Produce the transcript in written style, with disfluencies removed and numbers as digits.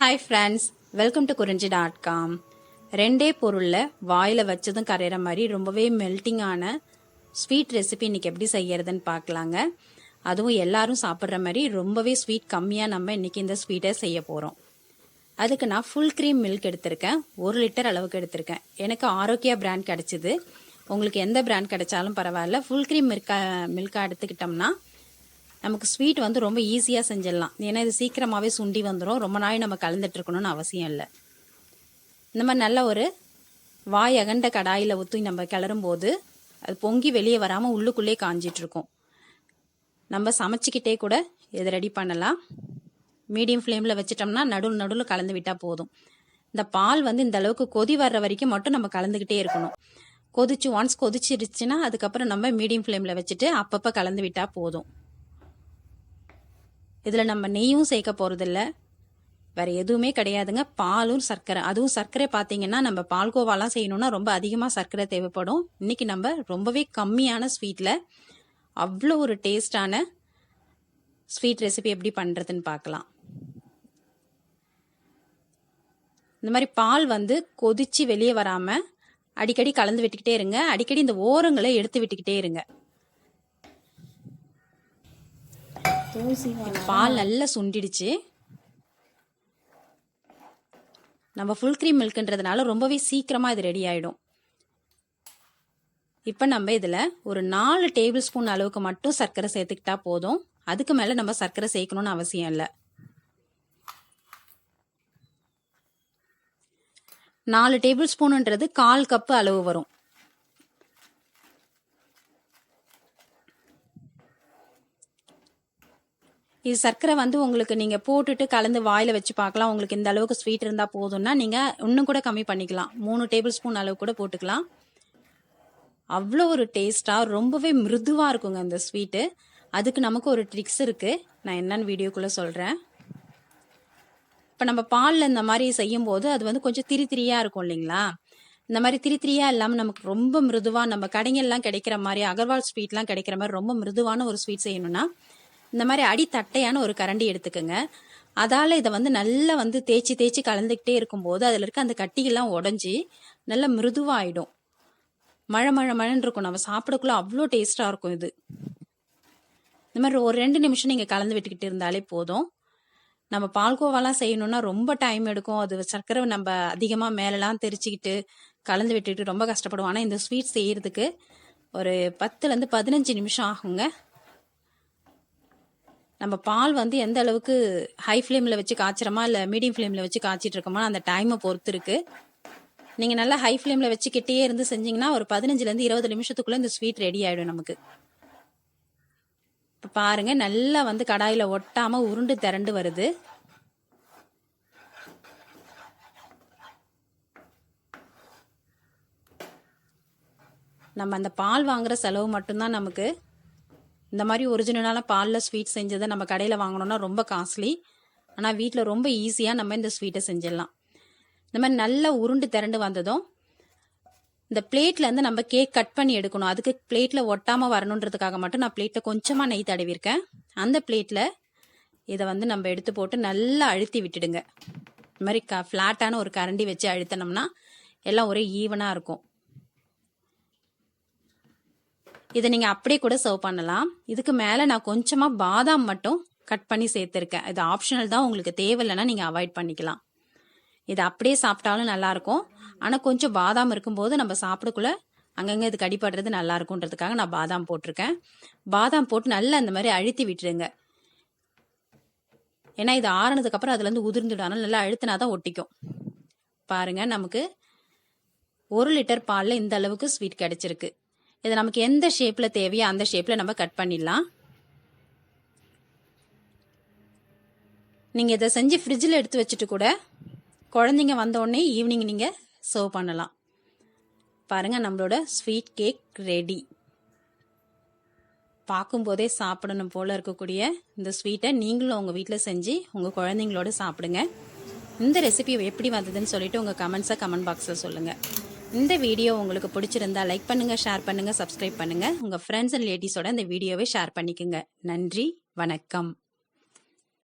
Hi friends, welcome to குறிஞ்சி.com. ரெண்டே பொருளில் வாயில் வச்சதும் கரையிற மாதிரி ரொம்பவே மெல்ட்டிங்கான ஸ்வீட் ரெசிபி இன்றைக்கி எப்படி செய்யறதுன்னு பார்க்கலாங்க. அதுவும் எல்லாரும் சாப்பிட்ற மாதிரி ரொம்பவே ஸ்வீட் கம்மியாக நம்ம இன்றைக்கி இந்த ஸ்வீட்டை செய்ய போகிறோம். அதுக்கு நான் ஃபுல் க்ரீம் மில்க் எடுத்திருக்கேன். 1 லிட்டர் அளவுக்கு எடுத்திருக்கேன். எனக்கு ஆரோக்கியா பிராண்ட் கிடச்சிது. உங்களுக்கு எந்த பிராண்ட் கிடைச்சாலும் பரவாயில்ல. ஃபுல் க்ரீம் மில்காக எடுத்துக்கிட்டோம்னா நமக்கு ஸ்வீட் வந்து ரொம்ப ஈஸியாக செஞ்சிடலாம். ஏன்னா இது சீக்கிரமாகவே சுண்டி வந்துடும். ரொம்ப நாள் நம்ம கலந்துட்டு இருக்கணும்னு அவசியம் இல்லை. இந்த மாதிரி நல்ல ஒரு வாய் அகண்ட கடாயில் ஊற்றி நம்ம கிளறும் போது அது பொங்கி வெளியே வராமல் உள்ளுக்குள்ளே காஞ்சிட்ருக்கும். நம்ம சமைச்சிக்கிட்டே கூட இதை ரெடி பண்ணலாம். மீடியம் ஃப்ளேமில் வச்சிட்டோம்னா நடுவில் கலந்து விட்டால் போதும். இந்த பால் வந்து இந்த அளவுக்கு கொதி வர்ற வரைக்கும் மட்டும் நம்ம கலந்துக்கிட்டே இருக்கணும். ஒன்ஸ் கொதிச்சிருச்சுன்னா அதுக்கப்புறம் நம்ம மீடியம் ஃப்ளேமில் வச்சுட்டு அப்பப்போ கலந்து விட்டால் போதும். இதில் நம்ம நெய்யும் சேர்க்க போகிறதில்ல, வேறு எதுவுமே கிடையாதுங்க. பாலும் சர்க்கரை. அதுவும் சர்க்கரை பார்த்தீங்கன்னா நம்ம பால்கோவாலாம் செய்யணும்னா ரொம்ப அதிகமாக சர்க்கரை தேவைப்படும். இன்றைக்கி நம்ம ரொம்பவே கம்மியான ஸ்வீட்டில் அவ்வளோ ஒரு டேஸ்டான ஸ்வீட் ரெசிபி எப்படி பண்ணுறதுன்னு பார்க்கலாம். இந்த மாதிரி பால் வந்து கொதிச்சு வெளியே வராமல் அடிக்கடி கலந்து விட்டுக்கிட்டே இருங்க. அடிக்கடி இந்த ஓரங்களை எடுத்து விட்டுக்கிட்டே இருங்க. பால் நல்லா சுண்டிடுச்சு. நம்ம ஃபுல் க்ரீம் மில்க்ன்றதுனால ரொம்பவே சீக்கிரமாக இது ரெடி ஆகிடும். இப்போ நம்ம இதில் ஒரு 4 டேபிள் ஸ்பூன் அளவுக்கு மட்டும் சர்க்கரை சேர்த்துக்கிட்டா போதும். அதுக்கு மேலே நம்ம சர்க்கரை சேர்க்கணும்னு அவசியம் இல்லை. 4 டேபிள் ஸ்பூனுன்றது 1/4 கப்பு அளவு வரும். இது சர்க்கரை வந்து உங்களுக்கு நீங்கள் போட்டுட்டு கலந்து வாயில் வச்சு பார்க்கலாம். உங்களுக்கு இந்த அளவுக்கு ஸ்வீட் இருந்தால் போதும்னா நீங்கள் இன்னும் கூட கம்மி பண்ணிக்கலாம். 3 டேபிள் ஸ்பூன் அளவு கூட போட்டுக்கலாம். அவ்வளோ ஒரு டேஸ்ட்டாக ரொம்பவே மிருதுவாக இருக்குங்க இந்த ஸ்வீட்டு. அதுக்கு நமக்கு ஒரு ட்ரிக்ஸ் இருக்குது. நான் என்னன்னு வீடியோக்குள்ளே சொல்கிறேன். இப்போ நம்ம பாலில் இந்த மாதிரி செய்யும்போது அது வந்து கொஞ்சம் திரியாக இருக்கும் இல்லைங்களா? இந்த மாதிரி திரியாக இல்லாமல் நமக்கு ரொம்ப மிருதுவாக நம்ம கடைங்கள்லாம் கிடைக்கிற மாதிரி அகர்வால் ஸ்வீட்லாம் கிடைக்கிற மாதிரி ரொம்ப மிருதுவான ஒரு ஸ்வீட் செய்யணும்னா இந்த மாதிரி அடித்தட்டையான ஒரு கரண்டி எடுத்துக்கோங்க. அதால் இதை வந்து நல்லா வந்து தேய்ச்சி கலந்துக்கிட்டே இருக்கும்போது அதில் இருக்க அந்த கட்டிகள்லாம் உடஞ்சி நல்லா மிருதுவாகிடும். மழன்னு இருக்கும். நம்ம சாப்பிடக்குள்ள அவ்வளோ டேஸ்ட்டாக இருக்கும் இது. இந்த மாதிரி ஒரு 2 நிமிஷம் நீங்கள் கலந்து விட்டுக்கிட்டு இருந்தாலே போதும். நம்ம பால்கோவாலாம் செய்யணும்னா ரொம்ப டைம் எடுக்கும். அது சர்க்கரை நம்ம அதிகமாக மேலெலாம் தெரிச்சிக்கிட்டு கலந்து விட்டுட்டு ரொம்ப கஷ்டப்படுவோம். ஆனால் இந்த ஸ்வீட் செய்யறதுக்கு ஒரு 10லேருந்து 15 நிமிஷம் ஆகுங்க. நம்ம பால் வந்து எந்த அளவுக்கு ஹை ஃப்ளேமில் வச்சு காய்ச்சிரமா இல்லை மீடியம் ஃப்ளேமில் வச்சு காய்ச்சிட்டு இருக்கோமா அந்த டைமை பொறுத்து இருக்குது. நீங்கள் நல்லா ஹை ஃப்ளேமில் வச்சுக்கிட்டே இருந்து செஞ்சிங்கன்னா ஒரு 15லேருந்து 20 நிமிஷத்துக்குள்ளே இந்த ஸ்வீட் ரெடி ஆகிடும் நமக்கு. இப்போ பாருங்கள், நல்லா வந்து கடாயில் ஒட்டாமல் உருண்டு திரண்டு வருது. நம்ம அந்த பால் வாங்குகிற செலவு மட்டும்தான் நமக்கு. இந்த மாதிரி ஒரிஜினலான பாலில் ஸ்வீட் செஞ்சதை நம்ம கடையில் வாங்கினோன்னா ரொம்ப காஸ்ட்லி. ஆனால் வீட்டில் ரொம்ப ஈஸியாக நம்ம இந்த ஸ்வீட்டை செஞ்சிடலாம். இந்த மாதிரி நல்லா உருண்டு திரண்டு வந்ததும் இந்த பிளேட்லேருந்து நம்ம கேக் கட் பண்ணி எடுக்கணும். அதுக்கு பிளேட்டில் ஒட்டாமல் வரணுன்றதுக்காக மட்டும் நான் பிளேட்டில் கொஞ்சமாக நெய் தடவிருக்கேன். அந்த பிளேட்டில் இதை வந்து நம்ம எடுத்து போட்டு நல்லா அழுத்தி விட்டுடுங்க. இந்த மாதிரி ஃப்ளாட்டான ஒரு கரண்டி வச்சு அழுத்தினோம்னா எல்லாம் ஒரே ஈவனாக இருக்கும். இதை நீங்கள் அப்படியே கூட சர்வ் பண்ணலாம். இதுக்கு மேலே நான் கொஞ்சமாக பாதாம் மட்டும் கட் பண்ணி சேர்த்துருக்கேன். இது ஆப்ஷனல் தான், உங்களுக்கு தேவையில்லைன்னா நீங்கள் அவாய்ட் பண்ணிக்கலாம். இது அப்படியே சாப்பிட்டாலும் நல்லாயிருக்கும். ஆனால் கொஞ்சம் பாதாம் இருக்கும்போது நம்ம சாப்பிடக்குள்ள அங்கங்கே இது கடிப்படுறது நல்லா இருக்குன்றதுக்காக நான் பாதாம் போட்டிருக்கேன். பாதாம் போட்டு நல்லா இந்த மாதிரி அழுத்தி விட்டுருங்க. ஏன்னா இது ஆறுனதுக்கப்புறம் அதுலேருந்து உதிர்ந்துடாமல் நல்லா அழுத்தினா தான் ஒட்டிக்கும். பாருங்கள், நமக்கு 1 லிட்டர் பாலில் இந்த அளவுக்கு ஸ்வீட் கிடைச்சிருக்கு. இதை நமக்கு எந்த ஷேப்பில் தேவையோ அந்த ஷேப்பில் நம்ம கட் பண்ணிடலாம். நீங்கள் இதை செஞ்சு ஃப்ரிட்ஜில் எடுத்து வச்சுட்டு கூட குழந்தைங்க வந்தோடனே ஈவினிங் நீங்கள் சர்வ் பண்ணலாம். பாருங்கள், நம்மளோட ஸ்வீட் கேக் ரெடி. பார்க்கும்போதே சாப்பிடணும் போல் இருக்கக்கூடிய இந்த ஸ்வீட்டை நீங்களும் உங்கள் வீட்டில் செஞ்சு உங்கள் குழந்தைங்களோட சாப்பிடுங்க. இந்த ரெசிபி எப்படி வந்ததுன்னு சொல்லிட்டு உங்கள் கமெண்ட்ஸை கமெண்ட் பாக்ஸில் சொல்லுங்கள். இந்த வீடியோ உங்களுக்கு பிடிச்சிருந்தா லைக் பண்ணுங்கள், ஷேர் பண்ணுங்கள், சப்ஸ்கிரைப் பண்ணுங்கள். உங்கள் ஃப்ரெண்ட்ஸ் அண்ட் ரிலேட்டிவ்ஸோட இந்த வீடியோவை ஷேர் பண்ணிக்கோங்க. நன்றி, வணக்கம்.